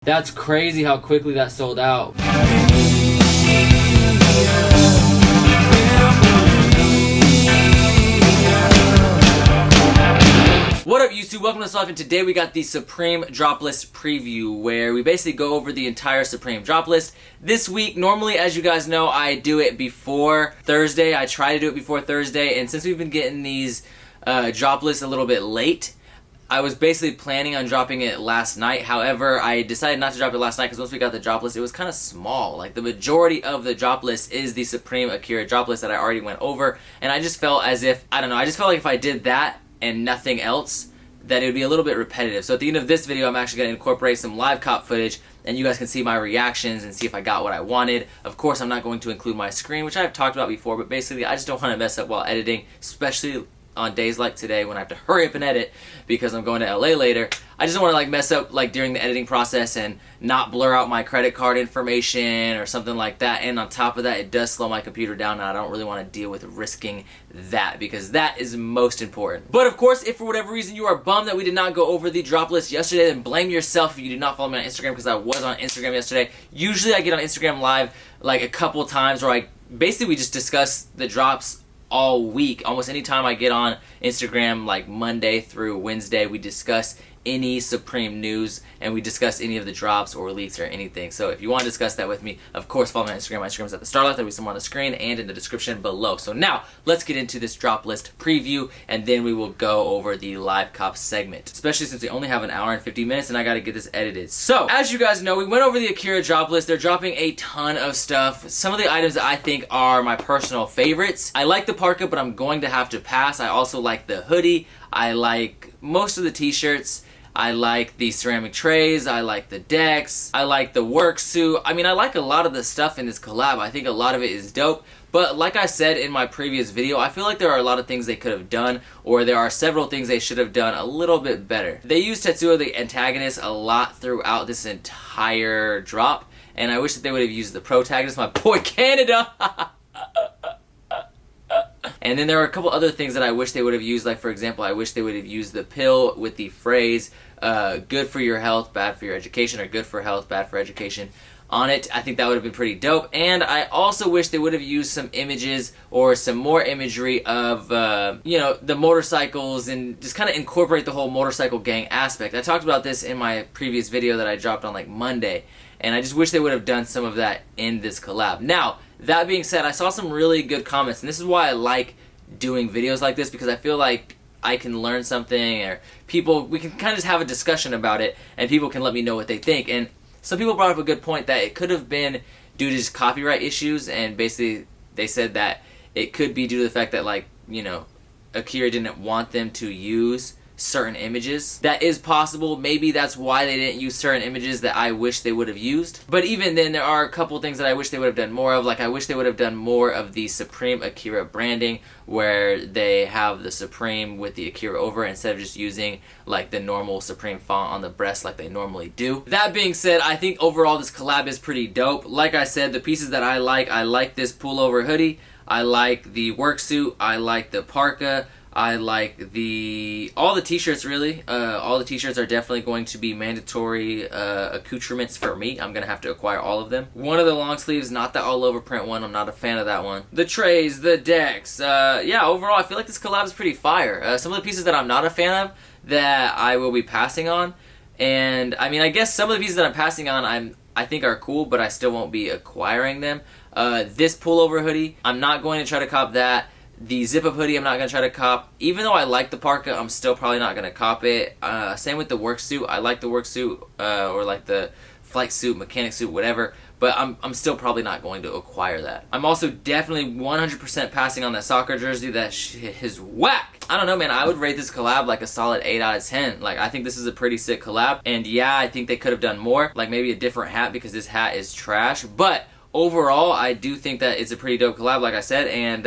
That's crazy how quickly that sold out. What up YouTube, welcome to Shoutout, and today we got the Supreme drop list preview where we basically go over the entire Supreme drop list. This week, normally as you guys know, I do it before Thursday. I try to do it before Thursday, and since we've been getting these drop lists a little bit late, I was basically planning on dropping it last night. However, I decided not to drop it last night because once we got the drop list, it was kind of small. Like, the majority of the drop list is the Supreme Akira drop list that I already went over, and I just felt as if, I don't know, I just felt like if I did that and nothing else, that it would be a little bit repetitive. So at the end of this video, I'm actually going to incorporate some live cop footage, and you guys can see my reactions and see if I got what I wanted. Of course, I'm not going to include my screen, which I've talked about before, but basically I just don't want to mess up while editing, especially on days like today when I have to hurry up and edit because I'm going to LA later. I just don't want to like mess up like during the editing process and not blur out my credit card information or something like that. And on top of that, it does slow my computer down, and I don't really want to deal with risking that because that is most important. But of course, if for whatever reason you are bummed that we did not go over the drop list yesterday, then blame yourself if you did not follow me on Instagram, because I was on Instagram yesterday. Usually I get on Instagram live like a couple times where we just discuss the drops all week. Almost anytime I get on Instagram, like Monday through Wednesday, we discuss any Supreme news and we discuss any of the drops or leaks or anything. So if you want to discuss that with me, of course follow me on Instagram. My Instagram is at the start, there'll be somewhere on the screen and in the description below. So now let's get into this drop list preview, and then we will go over the live cop segment, especially since we only have an hour and 50 minutes and I got to get this edited. So as you guys know, we went over the Akira drop list. They're dropping a ton of stuff. Some of the items that I think are my personal favorites. I like the parka, but I'm going to have to pass. I also like the hoodie. I like most of the t-shirts. I like the ceramic trays, I like the decks, I like the work suit. I mean, I like a lot of the stuff in this collab. I think a lot of it is dope. But like I said in my previous video, I feel like there are a lot of things they could have done, or there are several things they should have done a little bit better. They used Tetsuo the antagonist a lot throughout this entire drop, and I wish that they would have used the protagonist, my boy Canada. And then there are a couple other things that I wish they would have used, like for example, I wish they would have used the pill with the phrase, good for your health, bad for your education, or good for health, bad for education on it. I think that would have been pretty dope. And I also wish they would have used some images or some more imagery of, you know, the motorcycles, and just kind of incorporate the whole motorcycle gang aspect. I talked about this in my previous video that I dropped on like Monday, and I just wish they would have done some of that in this collab. Now, that being said, I saw some really good comments, and this is why I like doing videos like this, because I feel like I can learn something, or we can kind of just have a discussion about it, and people can let me know what they think. And some people brought up a good point that it could have been due to just copyright issues, and basically they said that it could be due to the fact that, like, you know, Akira didn't want them to use certain images. That is possible. Maybe that's why they didn't use certain images that I wish they would have used. But even then, there are a couple things that I wish they would have done more of. Like, I wish they would have done more of the Supreme Akira branding, where they have the Supreme with the Akira over instead of just using like the normal Supreme font on the breast like they normally do. That being said, I think overall this collab is pretty dope. Like I said, the pieces that I like this pullover hoodie, I like the work suit, I like the parka, I like all the t-shirts really. All the t-shirts are definitely going to be mandatory accoutrements for me. I'm going to have to acquire all of them. One of the long sleeves, not the all over print one. I'm not a fan of that one. The trays, the decks. Yeah, overall I feel like this collab is pretty fire. Some of the pieces that I'm not a fan of that I will be passing on. And I mean, I guess some of the pieces that I'm passing on I think are cool, but I still won't be acquiring them. This pullover hoodie, I'm not going to try to cop that. The zip-up hoodie, I'm not going to try to cop. Even though I like the parka, I'm still probably not going to cop it. Same with the work suit. I like the work suit, or like the flight suit, mechanic suit, whatever. But I'm still probably not going to acquire that. I'm also definitely 100% passing on that soccer jersey. That shit is whack. I don't know, man. I would rate this collab like a solid 8 out of 10. Like, I think this is a pretty sick collab. And yeah, I think they could have done more. Like maybe a different hat, because this hat is trash. But overall, I do think that it's a pretty dope collab, like I said. And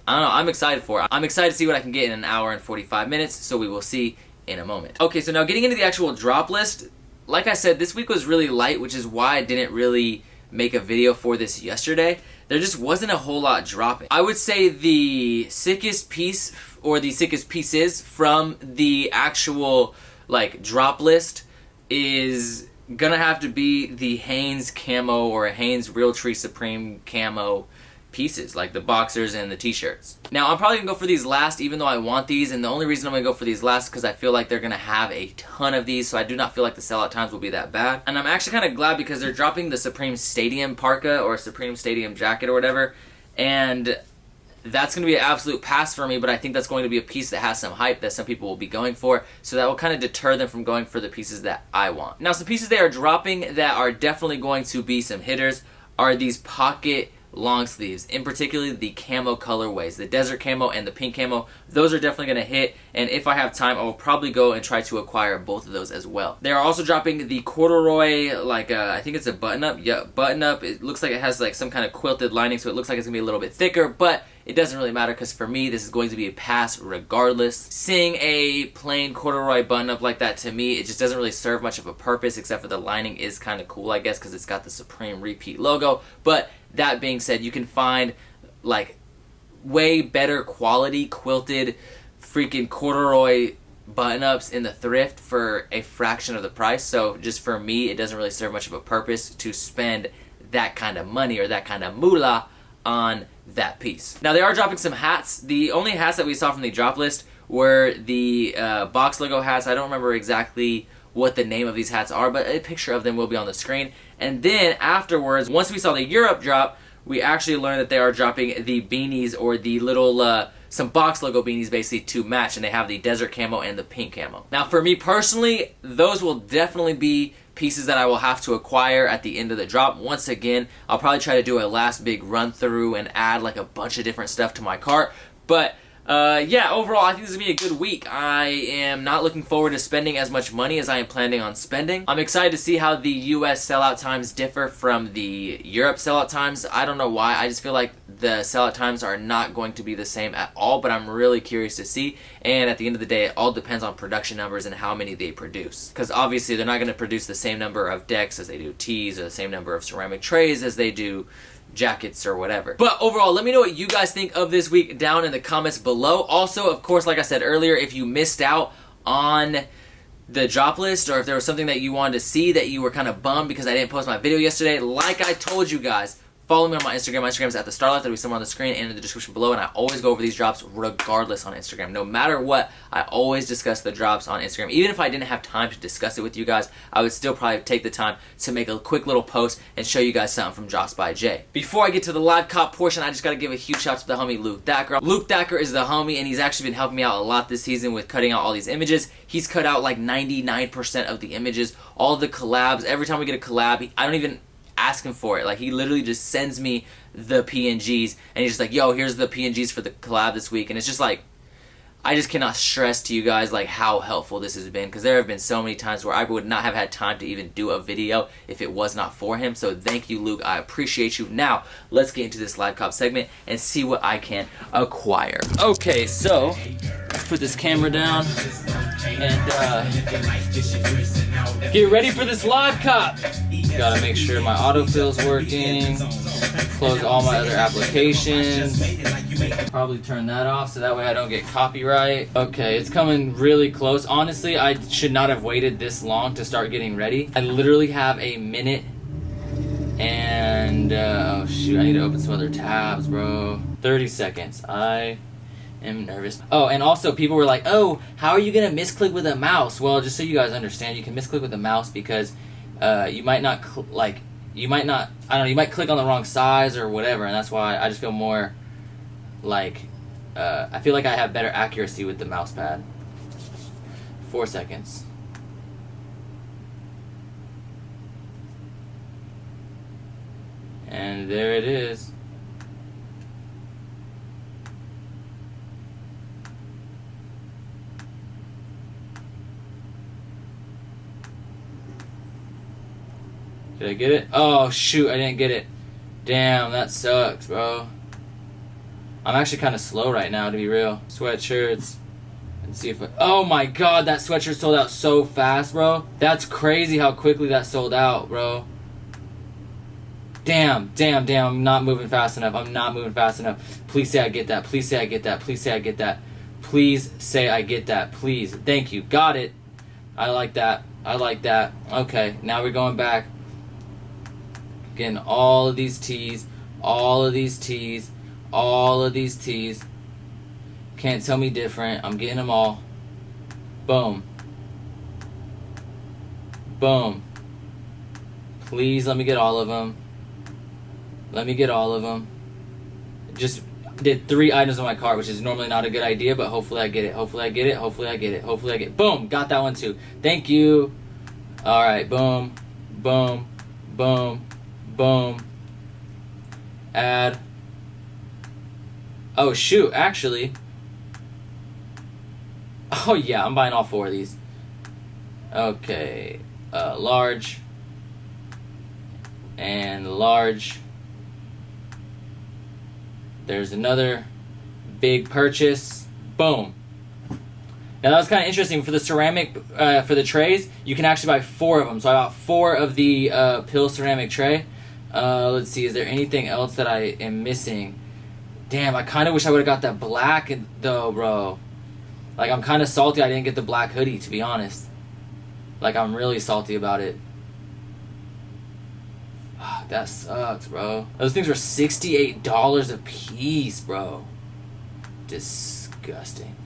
I don't know, I'm excited for it. I'm excited to see what I can get in an hour and 45 minutes, so we will see in a moment. Okay, so now getting into the actual drop list, like I said, this week was really light, which is why I didn't really make a video for this yesterday. There just wasn't a whole lot dropping. I would say the sickest piece, or the sickest pieces from the actual, like, drop list is gonna have to be the Hanes camo or Hanes Realtree Supreme camo pieces, like the boxers and the t-shirts. Now I'm probably gonna go for these last, even though I want these, and the only reason I'm gonna go for these last is because I feel like they're gonna have a ton of these, so I do not feel like the sellout times will be that bad. And I'm actually kind of glad because they're dropping the Supreme Stadium parka or Supreme Stadium jacket or whatever, and that's going to be an absolute pass for me, but I think that's going to be a piece that has some hype that some people will be going for, so that will kind of deter them from going for the pieces that I want. Now, some pieces they are dropping that are definitely going to be some hitters are these pocket long sleeves, in particular the camo colorways, the desert camo and the pink camo. Those are definitely going to hit, and if I have time I will probably go and try to acquire both of those as well. They are also dropping the corduroy, like I think it's a button up. Yeah, button up. It looks like it has like some kind of quilted lining, so it looks like it's going to be a little bit thicker, but it doesn't really matter because for me this is going to be a pass regardless. Seeing a plain corduroy button up like that, to me it just doesn't really serve much of a purpose, except for the lining is kind of cool, I guess, because it's got the Supreme Repeat logo. But that being said, you can find like way better quality quilted freaking corduroy button-ups in the thrift for a fraction of the price. So just for me, it doesn't really serve much of a purpose to spend that kind of money or that kind of moolah on that piece. Now they are dropping some hats. The only hats that we saw from the drop list were the box logo hats. I don't remember exactly what the name of these hats are, but a picture of them will be on the screen. And then afterwards, once we saw the Europe drop, we actually learned that they are dropping the beanies, or the little some box logo beanies basically to match, and they have the desert camo and the pink camo. Now for me personally, those will definitely be pieces that I will have to acquire at the end of the drop. Once again, I'll probably try to do a last big run through and add like a bunch of different stuff to my cart, but yeah, overall, I think this is going to be a good week. I am not looking forward to spending as much money as I am planning on spending. I'm excited to see how the US sellout times differ from the Europe sellout times. I don't know why. I just feel like the sellout times are not going to be the same at all, but I'm really curious to see. And at the end of the day, it all depends on production numbers and how many they produce. Because obviously, they're not going to produce the same number of decks as they do tees, or the same number of ceramic trays as they do jackets or whatever. But overall, let me know what you guys think of this week down in the comments below. Also, of course, like I said earlier, if you missed out on the drop list, or if there was something that you wanted to see that you were kind of bummed because I didn't post my video yesterday, like I told you guys, follow me on my Instagram. My Instagram is at the Starlight. That'll be somewhere on the screen and in the description below. And I always go over these drops regardless on Instagram. No matter what, I always discuss the drops on Instagram. Even if I didn't have time to discuss it with you guys, I would still probably take the time to make a quick little post and show you guys something from Drops by Jay. Before I get to the live cop portion, I just got to give a huge shout out to the homie Luke Thacker. Luke Thacker is the homie, and he's actually been helping me out a lot this season with cutting out all these images. He's cut out like 99% of the images, all the collabs. Every time we get a collab, I don't even ask him for it. Like, he literally just sends me the PNGs, and he's just like, yo, here's the PNGs for the collab this week. And it's just like, I just cannot stress to you guys like how helpful this has been, because there have been so many times where I would not have had time to even do a video if it was not for him. So thank you, Luke. I appreciate you. Now let's get into this live cop segment and see what I can acquire. Okay, so let's put this camera down and get ready for this live cop. Gotta make sure my autofill's working, close all my other applications, probably turn that off so that way I don't get copyright. Okay, it's coming really close. Honestly, I should not have waited this long to start getting ready. I literally have a minute and oh shoot, I need to open some other tabs, bro. 30 seconds. I am nervous. Oh, and also people were like, oh, how are you gonna misclick with a mouse? Well, just so you guys understand, you can misclick with a mouse because you might not I don't know, you might click on the wrong size or whatever, and that's why I just feel more like I feel like I have better accuracy with the mouse pad. 4 seconds. And there it is. Did I get it? Oh shoot, I didn't get it. Damn, that sucks, bro. I'm actually kind of slow right now, to be real. Sweatshirts. Let's see if oh my god, that sweatshirt sold out so fast, bro. That's crazy how quickly that sold out, bro. Damn. I'm not moving fast enough. Please say I get that. Please say I get that. Please say I get that. Please say I get that. Please. Thank you. Got it. I like that. I like that. Okay, now we're going back. Getting all of these T's, all of these T's, all of these T's. Can't tell me different. I'm getting them all. Boom. Boom. Please let me get all of them. Let me get all of them. Just did 3 items on my cart, which is normally not a good idea, but hopefully I get it. Hopefully I get it. Hopefully I get it. Hopefully I get it. Boom. Got that one too. Thank you. All right. Boom. Boom. Boom. Boom. Add. Oh, shoot. Actually. Oh, yeah. I'm buying all 4 of these. Okay. Large. And large. There's another big purchase. Boom. Now that was kind of interesting. For the ceramic, for the trays, you can actually buy 4 of them. So I bought 4 of the pill ceramic tray. Let's see, is there anything else that I am missing? Damn, I kind of wish I would have got that black though, bro. Like, I'm kind of salty I didn't get the black hoodie, to be honest. Like, I'm really salty about it. That sucks, bro. Those things were $68 a piece, bro. Disgusting.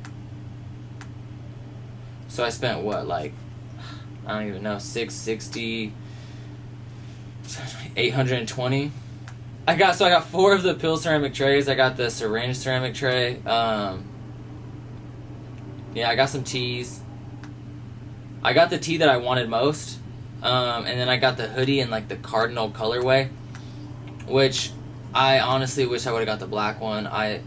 So I spent what, like, I don't even know, $660, $820. I got 4 of the pill ceramic trays. I got the syringe ceramic tray. Yeah, I got some teas. I got the tee that I wanted most. And then I got the hoodie in like the cardinal colorway, which I honestly wish I would have got the black one. I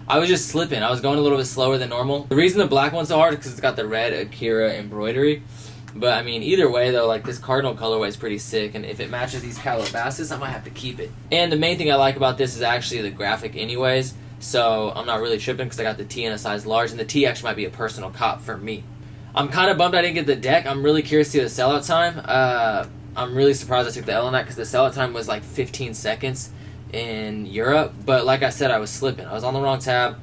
was just slipping. I was going a little bit slower than normal. The reason the black one's so hard is because it's got the red Akira embroidery. But I mean, either way though, like this cardinal colorway is pretty sick, and if it matches these Calabasas, I might have to keep it. And the main thing I like about this is actually the graphic anyways, so I'm not really tripping because I got the tee in a size large, and the tee actually might be a personal cop for me. I'm kind of bummed I didn't get the deck. I'm really curious to see the sellout time. I'm really surprised I took the L on that because the sellout time was like 15 seconds in Europe. But like I said, I was slipping. I was on the wrong tab.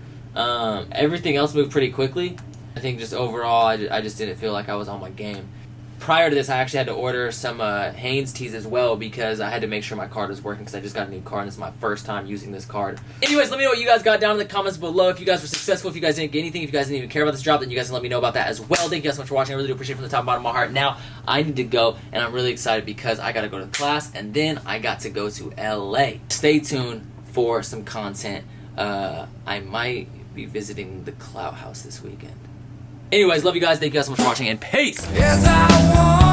Everything else moved pretty quickly. I think just overall, I just didn't feel like I was on my game. Prior to this, I actually had to order some Hanes tees as well because I had to make sure my card was working because I just got a new card and this is my first time using this card. Anyways, let me know what you guys got down in the comments below. If you guys were successful, if you guys didn't get anything, if you guys didn't even care about this drop, then you guys can let me know about that as well. Thank you guys so much for watching. I really do appreciate it from the top and bottom of my heart. Now, I need to go, and I'm really excited because I got to go to class, and then I got to go to LA. Stay tuned for some content. I might be visiting the Clout House this weekend. Anyways, love you guys. Thank you guys so much for watching, and peace! Yes, I want